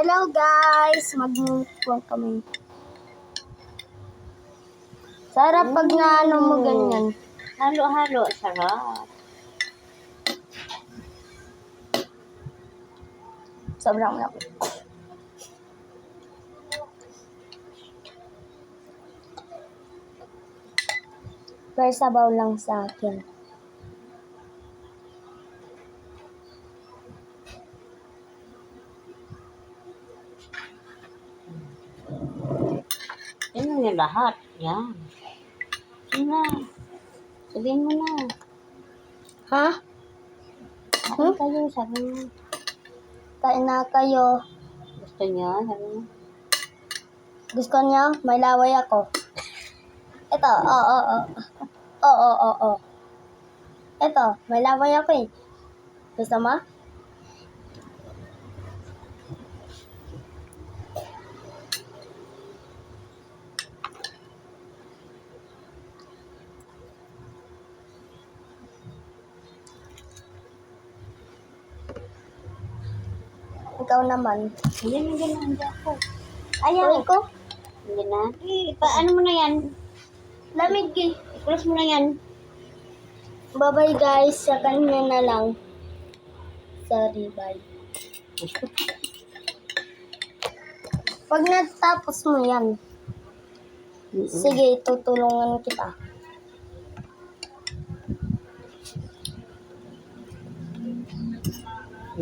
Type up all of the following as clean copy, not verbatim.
Hello guys! Mag-mukbang kami. Sarap pag naano mo ganyan. Halo-halo, sarap. Sobrang laki. Pero sabaw lang sa akin. Yan yung lahat. Yan. Yan na. Sabihin mo na. Ha? Kain kayo, sabi mo. Kain na kayo. Gusto niyo, sabi mo. Gusto niyo? May laway ako. Ito, oo. Oo. Ito, may laway ako eh. Gusto mo? Ikaw naman. Yan ako. Ayaw Ayaw. ko. Hindi na. Paano mo na yan? Lamig eh. I-close mo na yan. Bye-bye guys. Sa kanya na lang. Sorry, bye. Pag natapos mo yan, sige, tutulungan kita.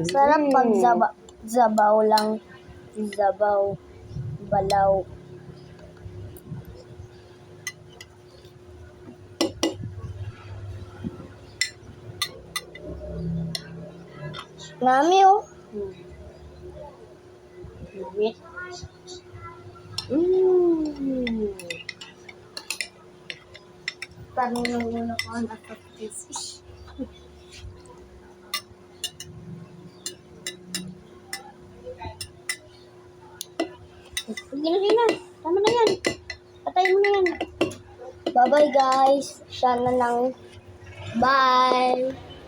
Sarap pag zabaw lang. Zabaw. Balaw. Nami oh. Wait. Panunulo ko na sa fish. Sige na. Tama na yan. Patayin mo na yan. Bye-bye guys. Siya na lang. Bye.